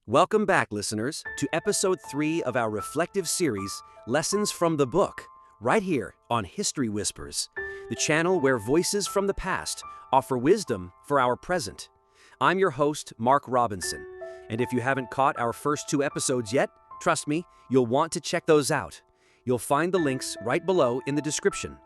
Welcome back, listeners, to episode 3 of our reflective series, Lessons from the Book, right here on History Whispers, the channel where voices from the past offer wisdom for our present. I'm your host, Mark Robinson, and if you haven't caught our first 2 episodes yet, trust me, you'll want to check those out. You'll find the links right below in the description.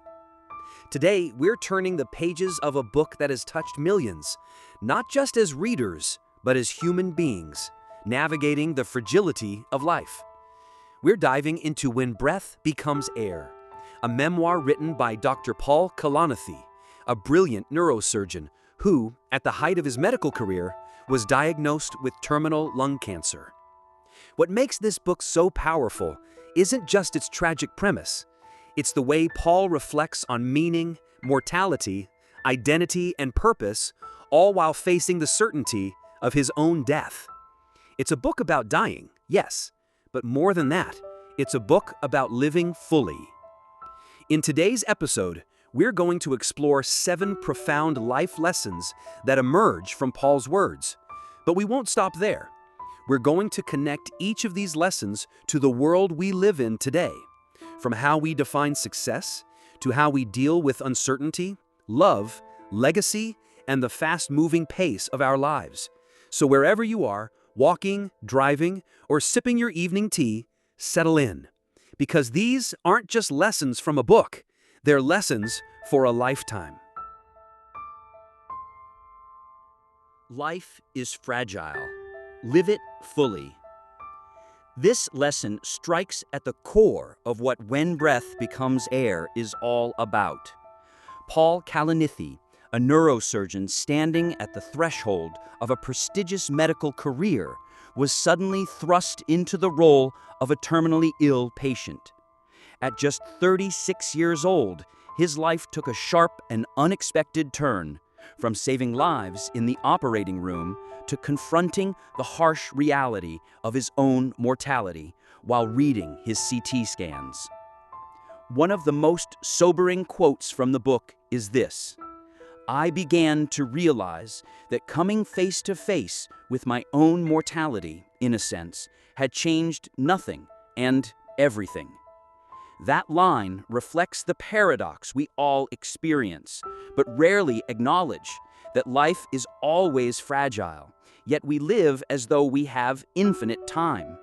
Today, we're turning the pages of a book that has touched millions, not just as readers, but as human beings, navigating the fragility of life. We're diving into When Breath Becomes Air, a memoir written by Dr. Paul Kalanithi, a brilliant neurosurgeon who, at the height of his medical career, was diagnosed with terminal lung cancer. What makes this book so powerful isn't just its tragic premise. It's the way Paul reflects on meaning, mortality, identity, and purpose, all while facing the certainty of his own death. It's a book about dying, yes, but more than that, it's a book about living fully. In today's episode, we're going to explore 7 profound life lessons that emerge from Paul's words. But we won't stop there. We're going to connect each of these lessons to the world we live in today, from how we define success to how we deal with uncertainty, love, legacy, and the fast-moving pace of our lives. So wherever you are, walking, driving, or sipping your evening tea, settle in. Because these aren't just lessons from a book, they're lessons for a lifetime. Life is fragile. Live it fully. This lesson strikes at the core of what When Breath Becomes Air is all about. Paul Kalanithi, a neurosurgeon standing at the threshold of a prestigious medical career, was suddenly thrust into the role of a terminally ill patient. At just 36 years old, his life took a sharp and unexpected turn, from saving lives in the operating room to confronting the harsh reality of his own mortality while reading his CT scans. One of the most sobering quotes from the book is this: "I began to realize that coming face to face with my own mortality, in a sense, had changed nothing and everything." That line reflects the paradox we all experience, but rarely acknowledge, that life is always fragile, yet we live as though we have infinite time.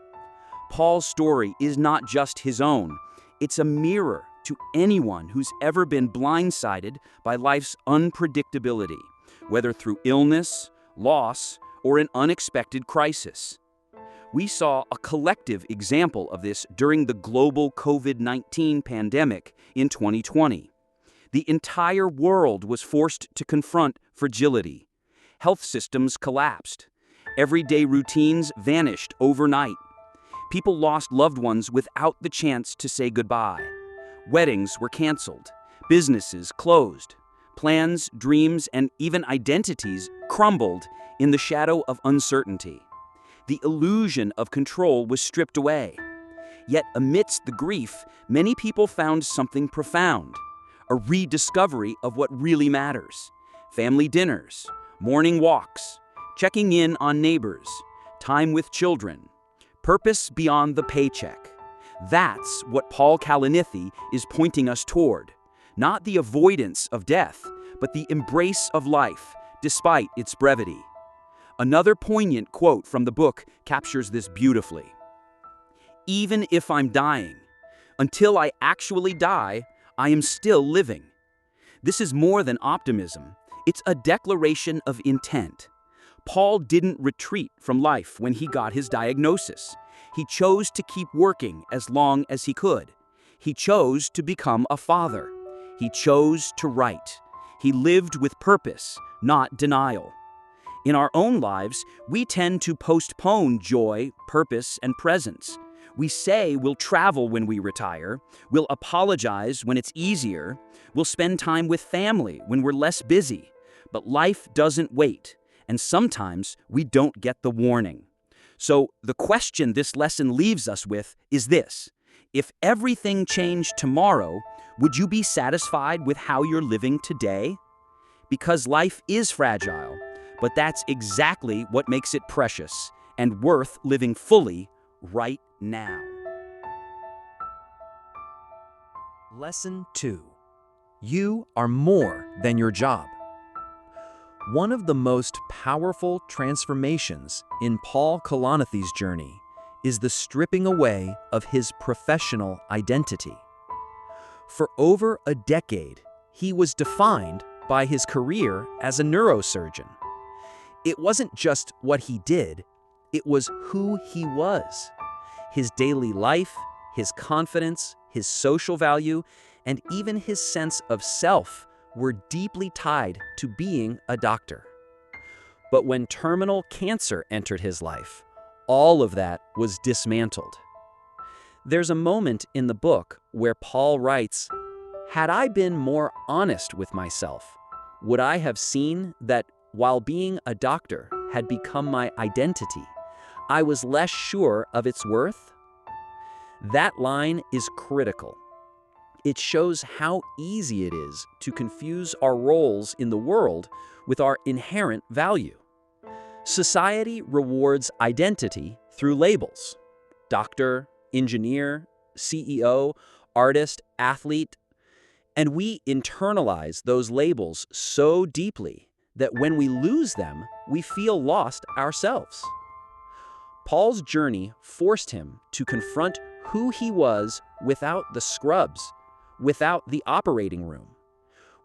Paul's story is not just his own, it's a mirror to anyone who's ever been blindsided by life's unpredictability, whether through illness, loss, or an unexpected crisis. We saw a collective example of this during the global COVID-19 pandemic in 2020. The entire world was forced to confront fragility. Health systems collapsed. Everyday routines vanished overnight. People lost loved ones without the chance to say goodbye. Weddings were canceled. Businesses closed. Plans, dreams, and even identities crumbled in the shadow of uncertainty. The illusion of control was stripped away. Yet amidst the grief, many people found something profound: a rediscovery of what really matters. Family dinners, morning walks, checking in on neighbors, time with children, purpose beyond the paycheck. That's what Paul Kalanithi is pointing us toward. Not the avoidance of death, but the embrace of life, despite its brevity. Another poignant quote from the book captures this beautifully. "Even if I'm dying, until I actually die, I am still living." This is more than optimism. It's a declaration of intent. Paul didn't retreat from life when he got his diagnosis. He chose to keep working as long as he could. He chose to become a father. He chose to write. He lived with purpose, not denial. In our own lives, we tend to postpone joy, purpose, and presence. We say we'll travel when we retire, we'll apologize when it's easier, we'll spend time with family when we're less busy. But life doesn't wait, and sometimes we don't get the warning. So the question this lesson leaves us with is this: if everything changed tomorrow, would you be satisfied with how you're living today? Because life is fragile, but that's exactly what makes it precious and worth living fully right now. Lesson 2. You are more than your job. One of the most powerful transformations in Paul Kalanithi's journey is the stripping away of his professional identity. For over a decade, he was defined by his career as a neurosurgeon. It wasn't just what he did, it was who he was. His daily life, his confidence, his social value, and even his sense of self were deeply tied to being a doctor. But when terminal cancer entered his life, all of that was dismantled. There's a moment in the book where Paul writes, "Had I been more honest with myself, would I have seen that while being a doctor had become my identity, I was less sure of its worth?" That line is critical. It shows how easy it is to confuse our roles in the world with our inherent value. Society rewards identity through labels: doctor, engineer, CEO, artist, athlete, and we internalize those labels so deeply that when we lose them, we feel lost ourselves. Paul's journey forced him to confront who he was without the scrubs, without the operating room,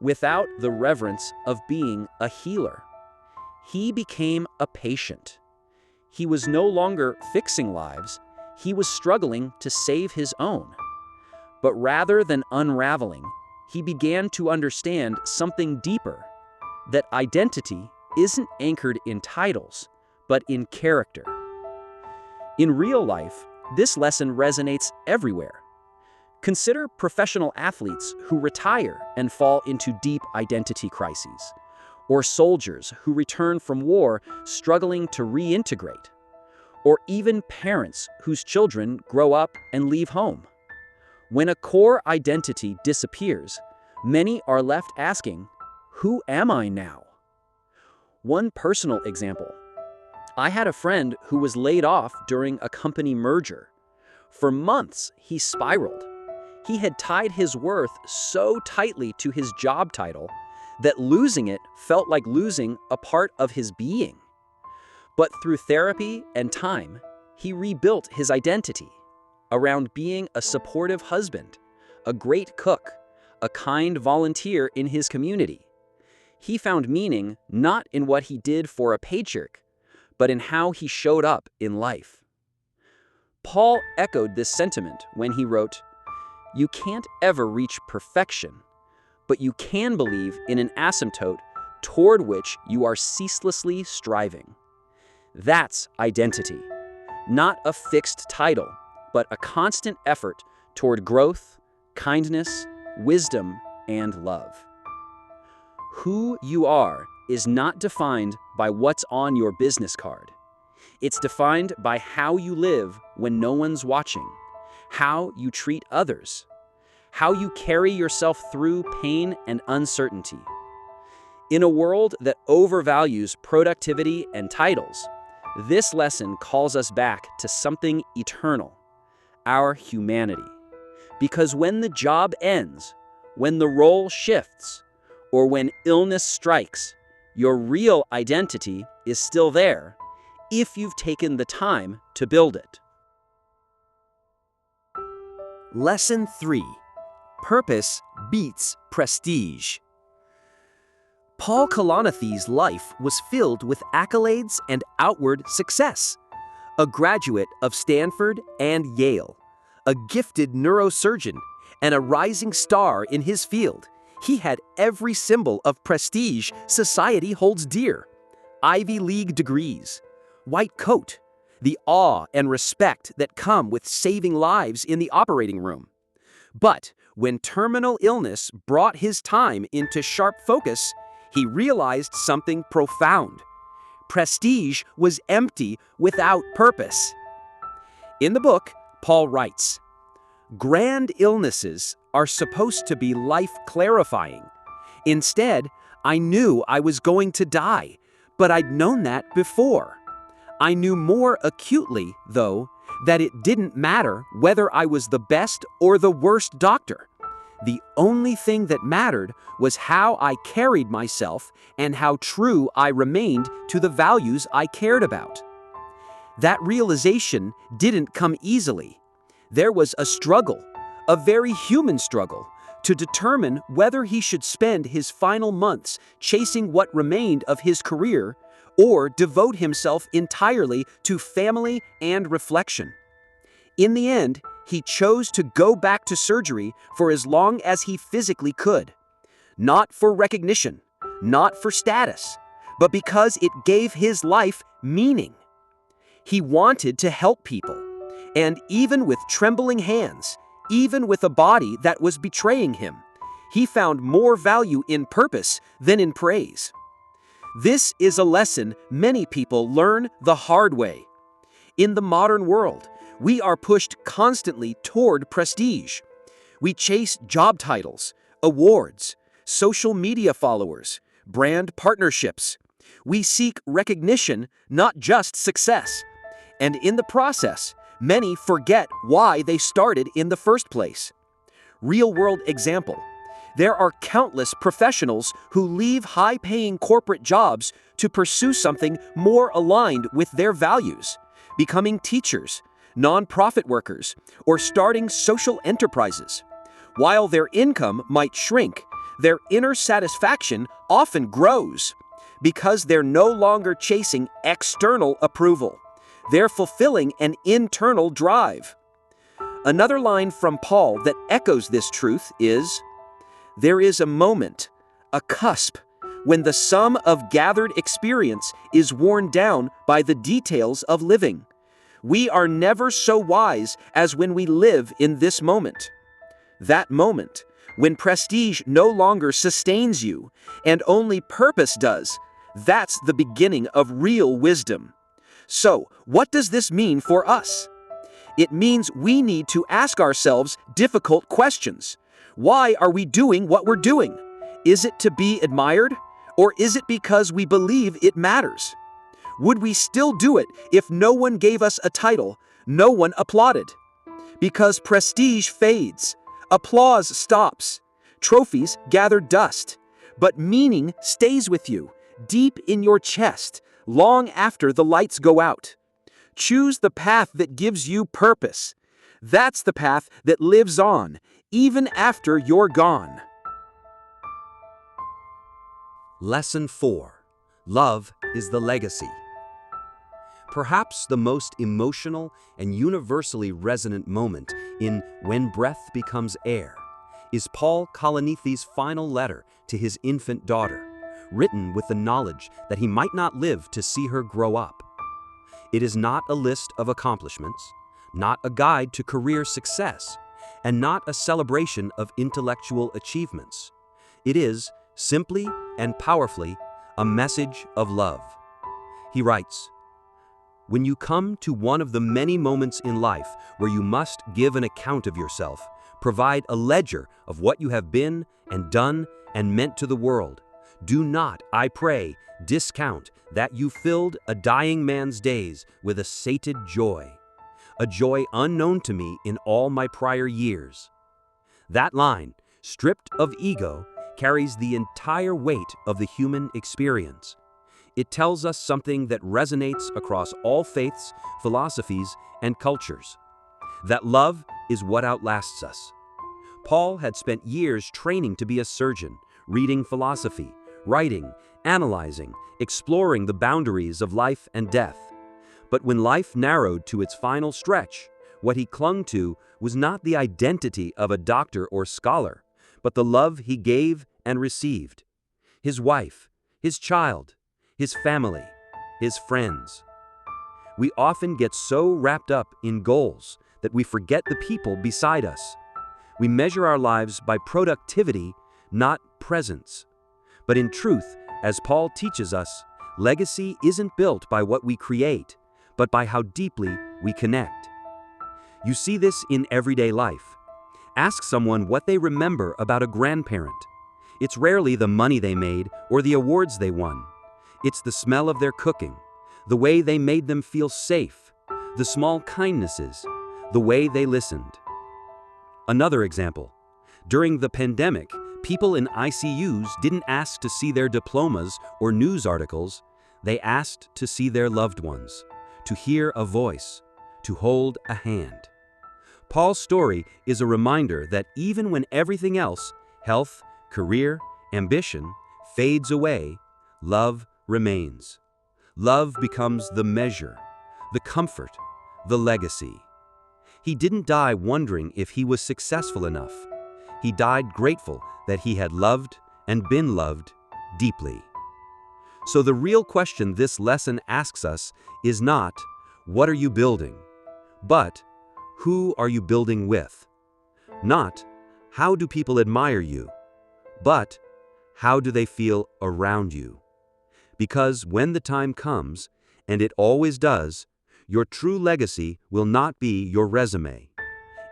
without the reverence of being a healer. He became a patient. He was no longer fixing lives, he was struggling to save his own. But rather than unraveling, he began to understand something deeper, that identity isn't anchored in titles, but in character. In real life, this lesson resonates everywhere. Consider professional athletes who retire and fall into deep identity crises, or soldiers who return from war struggling to reintegrate, or even parents whose children grow up and leave home. When a core identity disappears, many are left asking, "Who am I now?" One personal example. I had a friend who was laid off during a company merger. For months, he spiraled. He had tied his worth so tightly to his job title that losing it felt like losing a part of his being. But through therapy and time, he rebuilt his identity around being a supportive husband, a great cook, a kind volunteer in his community. He found meaning not in what he did for a paycheck, but in how he showed up in life. Paul echoed this sentiment when he wrote, "You can't ever reach perfection, but you can believe in an asymptote toward which you are ceaselessly striving." That's identity, not a fixed title, but a constant effort toward growth, kindness, wisdom, and love. Who you are is not defined by what's on your business card. It's defined by how you live when no one's watching, how you treat others, how you carry yourself through pain and uncertainty. In a world that overvalues productivity and titles, this lesson calls us back to something eternal, our humanity. Because when the job ends, when the role shifts, or when illness strikes, your real identity is still there if you've taken the time to build it. Lesson 3. Purpose beats prestige. Paul Kalanithi's life was filled with accolades and outward success. A graduate of Stanford and Yale, a gifted neurosurgeon, and a rising star in his field, he had every symbol of prestige society holds dear. Ivy League degrees, white coat, the awe and respect that come with saving lives in the operating room. But when terminal illness brought his time into sharp focus, he realized something profound. Prestige was empty without purpose. In the book, Paul writes, "Grand illnesses are supposed to be life-clarifying. Instead, I knew I was going to die, but I'd known that before. I knew more acutely, though, that it didn't matter whether I was the best or the worst doctor. The only thing that mattered was how I carried myself and how true I remained to the values I cared about. That realization didn't come easily. There was a struggle, a very human struggle, to determine whether he should spend his final months chasing what remained of his career or devote himself entirely to family and reflection. In the end, he chose to go back to surgery for as long as he physically could. Not for recognition, not for status, but because it gave his life meaning. He wanted to help people, and even with trembling hands, even with a body that was betraying him, he found more value in purpose than in praise. This is a lesson many people learn the hard way. In the modern world, we are pushed constantly toward prestige. We chase job titles, awards, social media followers, brand partnerships. We seek recognition, not just success. And in the process, many forget why they started in the first place. Real-world example. There are countless professionals who leave high-paying corporate jobs to pursue something more aligned with their values, becoming teachers, nonprofit workers, or starting social enterprises. While their income might shrink, their inner satisfaction often grows because they're no longer chasing external approval. They're fulfilling an internal drive. Another line from Paul that echoes this truth is, "There is a moment, a cusp, when the sum of gathered experience is worn down by the details of living. We are never so wise as when we live in this moment." That moment, when prestige no longer sustains you and only purpose does, that's the beginning of real wisdom. So, what does this mean for us? It means we need to ask ourselves difficult questions. Why are we doing what we're doing? Is it to be admired, or is it because we believe it matters? Would we still do it if no one gave us a title, no one applauded? Because prestige fades, applause stops, trophies gather dust, but meaning stays with you, deep in your chest, long after the lights go out. Choose the path that gives you purpose. That's the path that lives on, even after you're gone. Lesson 4. Love is the legacy. Perhaps the most emotional and universally resonant moment in When Breath Becomes Air is Paul Kalanithi's final letter to his infant daughter, written with the knowledge that he might not live to see her grow up. It is not a list of accomplishments, not a guide to career success, and not a celebration of intellectual achievements. It is, simply and powerfully, a message of love. He writes, "When you come to one of the many moments in life where you must give an account of yourself, provide a ledger of what you have been and done and meant to the world, do not, I pray, discount that you filled a dying man's days with a sated joy, a joy unknown to me in all my prior years." That line, stripped of ego, carries the entire weight of the human experience. It tells us something that resonates across all faiths, philosophies, and cultures. That love is what outlasts us. Paul had spent years training to be a surgeon, reading philosophy, writing, analyzing, exploring the boundaries of life and death. But when life narrowed to its final stretch, what he clung to was not the identity of a doctor or scholar, but the love he gave and received. His wife, his child, his family, his friends. We often get so wrapped up in goals that we forget the people beside us. We measure our lives by productivity, not presence. But in truth, as Paul teaches us, legacy isn't built by what we create, but by how deeply we connect. You see this in everyday life. Ask someone what they remember about a grandparent. It's rarely the money they made or the awards they won. It's the smell of their cooking, the way they made them feel safe, the small kindnesses, the way they listened. Another example. During the pandemic, people in ICUs didn't ask to see their diplomas or news articles. They asked to see their loved ones, to hear a voice, to hold a hand. Paul's story is a reminder that even when everything else, health, career, ambition, fades away, love remains. Love becomes the measure, the comfort, the legacy. He didn't die wondering if he was successful enough. He died grateful that he had loved and been loved deeply. So the real question this lesson asks us is not, what are you building? But, who are you building with? Not, how do people admire you? But, how do they feel around you? Because when the time comes, and it always does, your true legacy will not be your resume.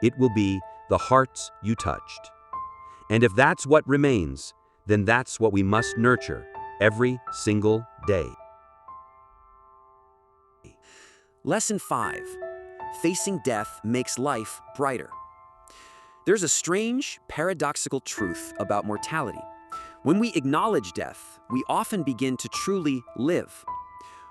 It will be the hearts you touched. And if that's what remains, then that's what we must nurture every single day. Lesson 5. Facing death makes life brighter. There's a strange, paradoxical truth about mortality. When we acknowledge death, we often begin to truly live.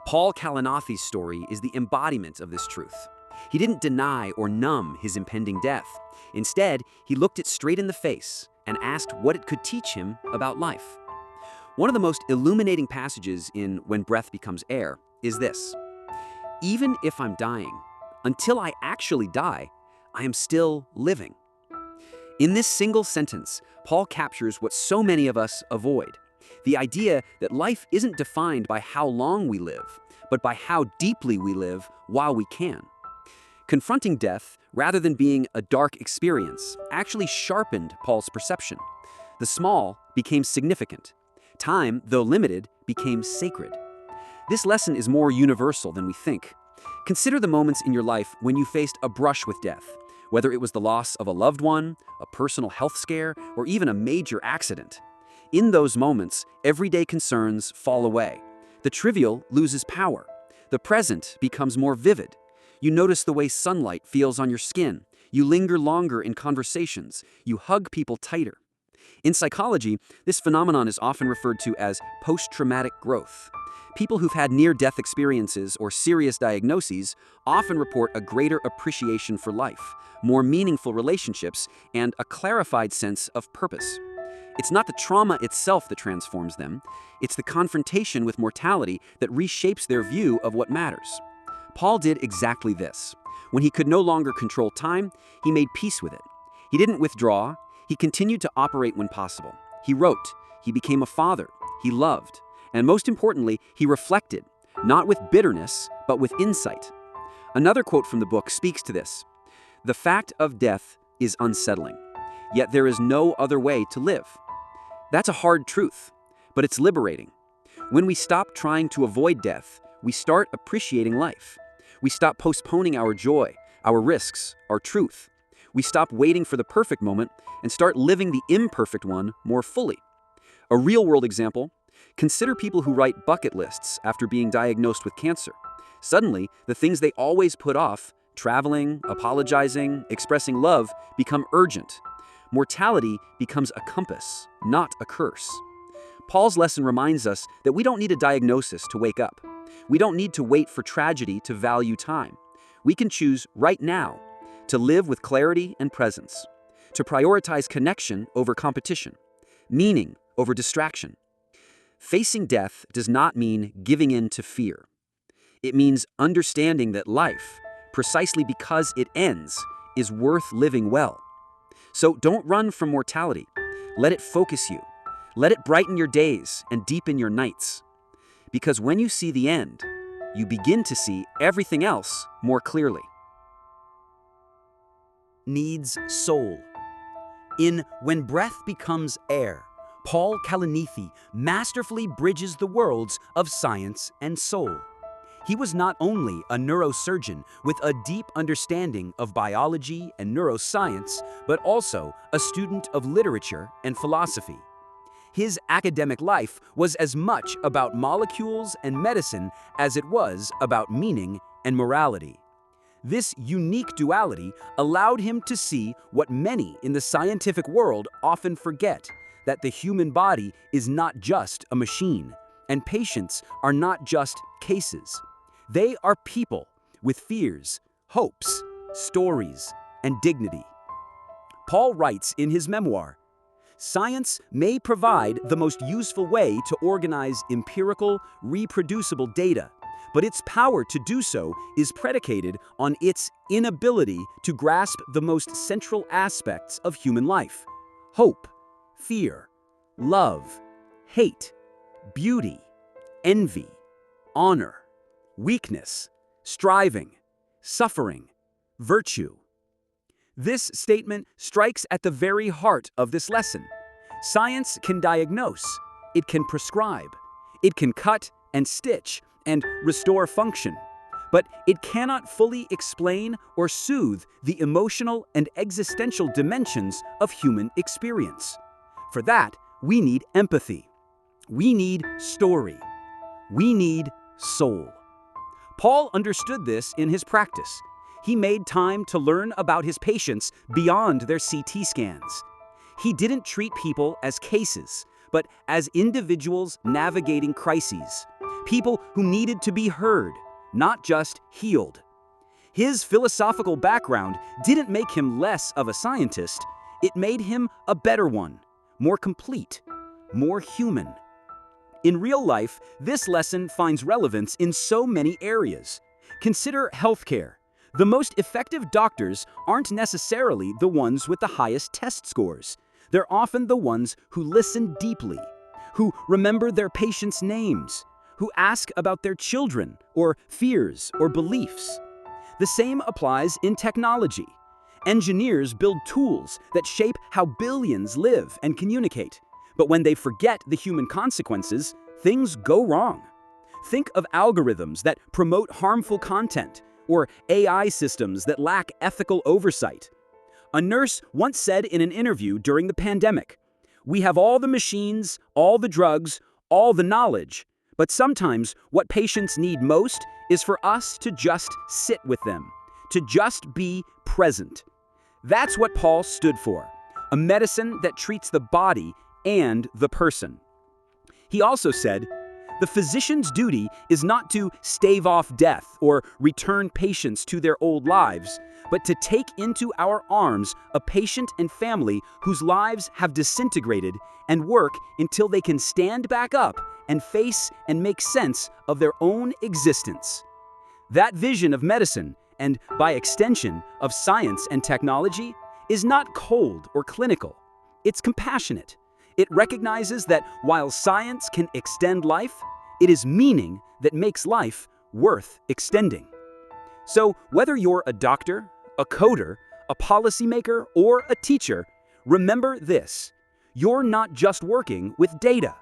Paul Kalanithi's story is the embodiment of this truth. He didn't deny or numb his impending death. Instead, he looked it straight in the face and asked what it could teach him about life. One of the most illuminating passages in When Breath Becomes Air is this: even if I'm dying, until I actually die, I am still living. In this single sentence, Paul captures what so many of us avoid: the idea that life isn't defined by how long we live, but by how deeply we live while we can. Confronting death, rather than being a dark experience, actually sharpened Paul's perception. The small became significant. Time, though limited, became sacred. This lesson is more universal than we think. Consider the moments in your life when you faced a brush with death, whether it was the loss of a loved one, a personal health scare, or even a major accident. In those moments, everyday concerns fall away. The trivial loses power. The present becomes more vivid. You notice the way sunlight feels on your skin. You linger longer in conversations. You hug people tighter. In psychology, this phenomenon is often referred to as post-traumatic growth. People who've had near-death experiences or serious diagnoses often report a greater appreciation for life, more meaningful relationships, and a clarified sense of purpose. It's not the trauma itself that transforms them. It's the confrontation with mortality that reshapes their view of what matters. Paul did exactly this. When he could no longer control time, he made peace with it. He didn't withdraw. He continued to operate when possible. He wrote. He became a father. He loved. And most importantly, he reflected, not with bitterness, but with insight. Another quote from the book speaks to this. The fact of death is unsettling, yet there is no other way to live. That's a hard truth, but it's liberating. When we stop trying to avoid death, we start appreciating life. We stop postponing our joy, our risks, our truth. We stop waiting for the perfect moment and start living the imperfect one more fully. A real-world example: consider people who write bucket lists after being diagnosed with cancer. Suddenly, the things they always put off, traveling, apologizing, expressing love, become urgent. Mortality becomes a compass, not a curse. Paul's lesson reminds us that we don't need a diagnosis to wake up. We don't need to wait for tragedy to value time. We can choose right now to live with clarity and presence, to prioritize connection over competition, meaning over distraction. Facing death does not mean giving in to fear. It means understanding that life, precisely because it ends, is worth living well. So don't run from mortality. Let it focus you. Let it brighten your days and deepen your nights. Because when you see the end, you begin to see everything else more clearly. Needs soul. In When Breath Becomes Air, Paul Kalanithi masterfully bridges the worlds of science and soul. He was not only a neurosurgeon with a deep understanding of biology and neuroscience, but also a student of literature and philosophy. His academic life was as much about molecules and medicine as it was about meaning and morality. This unique duality allowed him to see what many in the scientific world often forget, that the human body is not just a machine, and patients are not just cases. They are people with fears, hopes, stories, and dignity. Paul writes in his memoir, "Science may provide the most useful way to organize empirical, reproducible data, but its power to do so is predicated on its inability to grasp the most central aspects of human life: hope, fear, love, hate, beauty, envy, honor, weakness, striving, suffering, virtue." This statement strikes at the very heart of this lesson. Science can diagnose, it can prescribe, it can cut and stitch and restore function, but it cannot fully explain or soothe the emotional and existential dimensions of human experience. For that, we need empathy. We need story. We need soul. Paul understood this in his practice. He made time to learn about his patients beyond their CT scans. He didn't treat people as cases, but as individuals navigating crises, people who needed to be heard, not just healed. His philosophical background didn't make him less of a scientist, it made him a better one, more complete, more human. In real life, this lesson finds relevance in so many areas. Consider healthcare. The most effective doctors aren't necessarily the ones with the highest test scores. They're often the ones who listen deeply, who remember their patients' names, who ask about their children or fears or beliefs. The same applies in technology. Engineers build tools that shape how billions live and communicate. But when they forget the human consequences, things go wrong. Think of algorithms that promote harmful content, or AI systems that lack ethical oversight. A nurse once said in an interview during the pandemic, "We have all the machines, all the drugs, all the knowledge, but sometimes what patients need most is for us to just sit with them, to just be present." That's what Paul stood for, a medicine that treats the body and the person. He also said, "The physician's duty is not to stave off death or return patients to their old lives, but to take into our arms a patient and family whose lives have disintegrated and work until they can stand back up and face and make sense of their own existence." That vision of medicine, and by extension of science and technology, is not cold or clinical. It's compassionate. It recognizes that while science can extend life, it is meaning that makes life worth extending. So whether you're a doctor, a coder, a policymaker, or a teacher, remember this: you're not just working with data.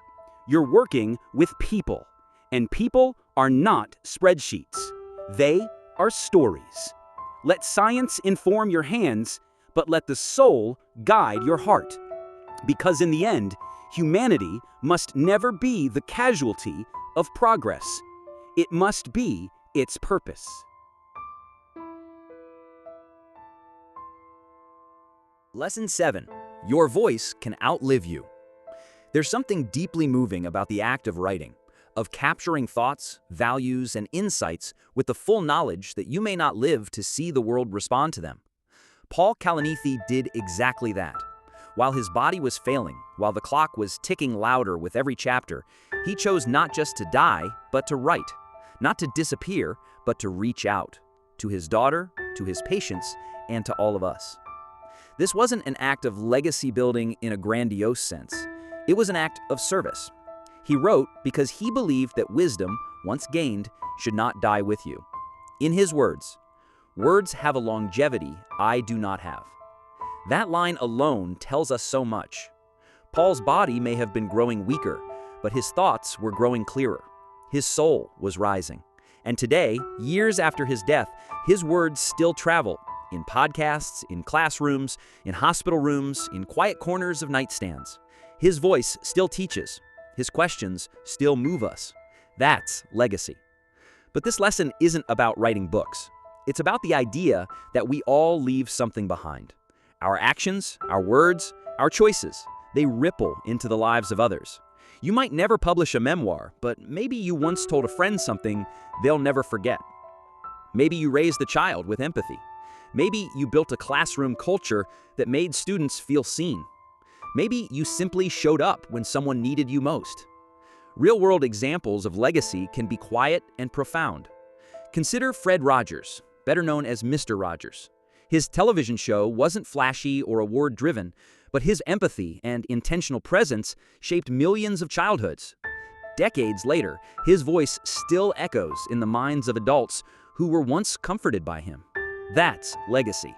You're working with people. And people are not spreadsheets. They are stories. Let science inform your hands, but let the soul guide your heart. Because in the end, humanity must never be the casualty of progress. It must be its purpose. Lesson 7. Your voice can outlive you. There's something deeply moving about the act of writing, of capturing thoughts, values, and insights with the full knowledge that you may not live to see the world respond to them. Paul Kalanithi did exactly that. While his body was failing, while the clock was ticking louder with every chapter, he chose not just to die, but to write. Not to disappear, but to reach out. To his daughter, to his patients, and to all of us. This wasn't an act of legacy building in a grandiose sense. It was an act of service. He wrote because he believed that wisdom, once gained, should not die with you. In his words, "Words have a longevity I do not have." That line alone tells us so much. Paul's body may have been growing weaker, but his thoughts were growing clearer. His soul was rising. And today, years after his death, his words still travel in podcasts, in classrooms, in hospital rooms, in quiet corners of nightstands. His voice still teaches. His questions still move us. That's legacy. But this lesson isn't about writing books. It's about the idea that we all leave something behind. Our actions, our words, our choices, they ripple into the lives of others. You might never publish a memoir, but maybe you once told a friend something they'll never forget. Maybe you raised a child with empathy. Maybe you built a classroom culture that made students feel seen. Maybe you simply showed up when someone needed you most. Real-world examples of legacy can be quiet and profound. Consider Fred Rogers, better known as Mr. Rogers. His television show wasn't flashy or award-driven, but his empathy and intentional presence shaped millions of childhoods. Decades later, his voice still echoes in the minds of adults who were once comforted by him. That's legacy.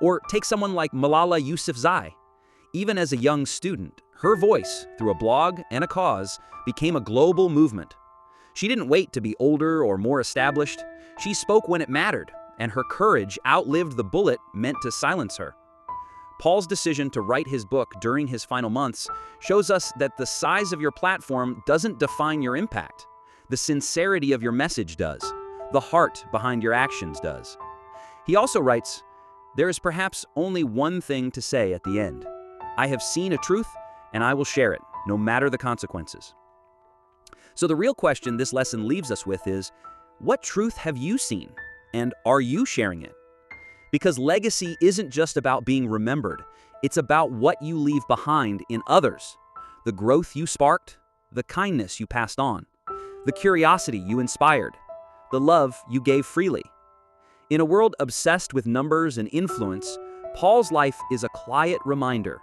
Or take someone like Malala Yousafzai. Even as a young student, her voice, through a blog and a cause, became a global movement. She didn't wait to be older or more established. She spoke when it mattered, and her courage outlived the bullet meant to silence her. Paul's decision to write his book during his final months shows us that the size of your platform doesn't define your impact. The sincerity of your message does. The heart behind your actions does. He also writes, "There is perhaps only one thing to say at the end. I have seen a truth, and I will share it, no matter the consequences." So the real question this lesson leaves us with is, what truth have you seen? And are you sharing it? Because legacy isn't just about being remembered. It's about what you leave behind in others. The growth you sparked, the kindness you passed on, the curiosity you inspired, the love you gave freely. In a world obsessed with numbers and influence, Paul's life is a quiet reminder.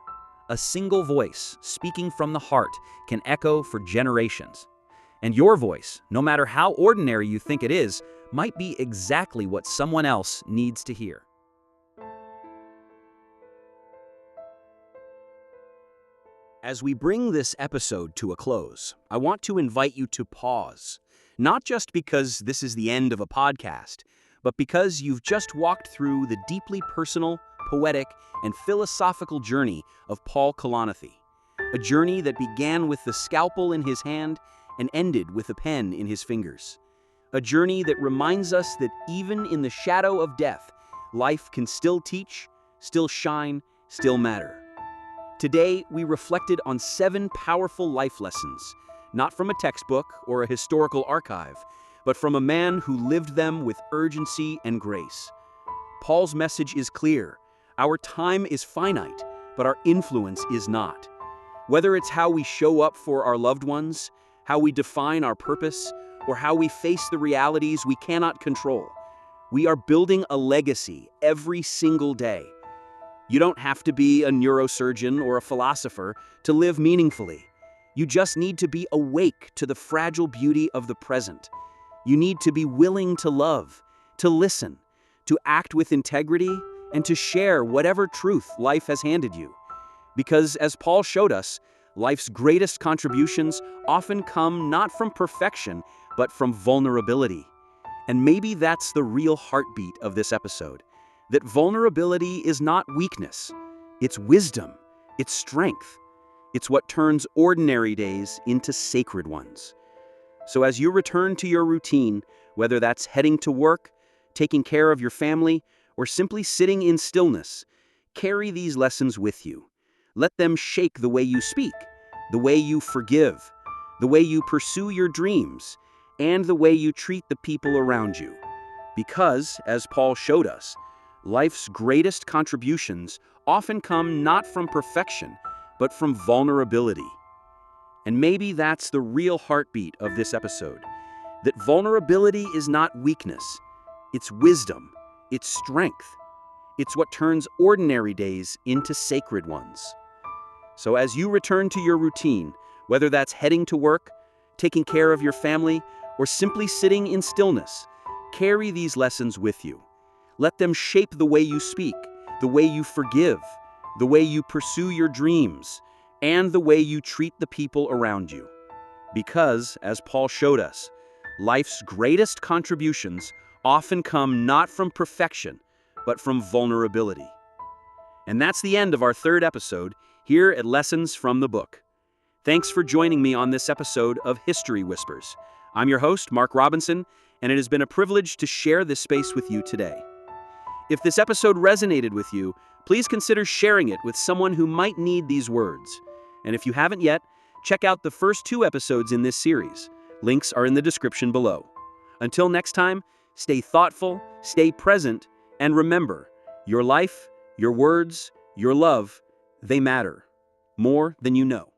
A single voice, speaking from the heart, can echo for generations. And your voice, no matter how ordinary you think it is, might be exactly what someone else needs to hear. As we bring this episode to a close, I want to invite you to pause, not just because this is the end of a podcast, but because you've just walked through the deeply personal, poetic, and philosophical journey of Paul Kalanithi, a journey that began with the scalpel in his hand and ended with a pen in his fingers. A journey that reminds us that even in the shadow of death, life can still teach, still shine, still matter. Today, we reflected on 7 powerful life lessons, not from a textbook or a historical archive, but from a man who lived them with urgency and grace. Paul's message is clear. Our time is finite, but our influence is not. Whether it's how we show up for our loved ones, how we define our purpose, or how we face the realities we cannot control, we are building a legacy every single day. You don't have to be a neurosurgeon or a philosopher to live meaningfully. You just need to be awake to the fragile beauty of the present. You need to be willing to love, to listen, to act with integrity, and to share whatever truth life has handed you. Because as Paul showed us, life's greatest contributions often come not from perfection, but from vulnerability. And maybe that's the real heartbeat of this episode. That vulnerability is not weakness. It's wisdom. It's strength. It's what turns ordinary days into sacred ones. So as you return to your routine, whether that's heading to work, taking care of your family, or simply sitting in stillness, carry these lessons with you. Let them shape the way you speak, the way you forgive, the way you pursue your dreams, and the way you treat the people around you. Because, as Paul showed us, life's greatest contributions often come not from perfection, but from vulnerability. And maybe that's the real heartbeat of this episode. That vulnerability is not weakness. It's wisdom. It's strength. It's what turns ordinary days into sacred ones. So as you return to your routine, whether that's heading to work, taking care of your family, or simply sitting in stillness, carry these lessons with you. Let them shape the way you speak, the way you forgive, the way you pursue your dreams, and the way you treat the people around you. Because, as Paul showed us, life's greatest contributions often come not from perfection, but from vulnerability. And that's the end of our 3rd episode here at Lessons from the Book. Thanks for joining me on this episode of History Whispers. I'm your host, Mark Robinson, and it has been a privilege to share this space with you today. If this episode resonated with you, please consider sharing it with someone who might need these words. And if you haven't yet, check out the first 2 episodes in this series. Links are in the description below. Until next time, stay thoughtful, stay present, and remember, your life, your words, your love, they matter more than you know.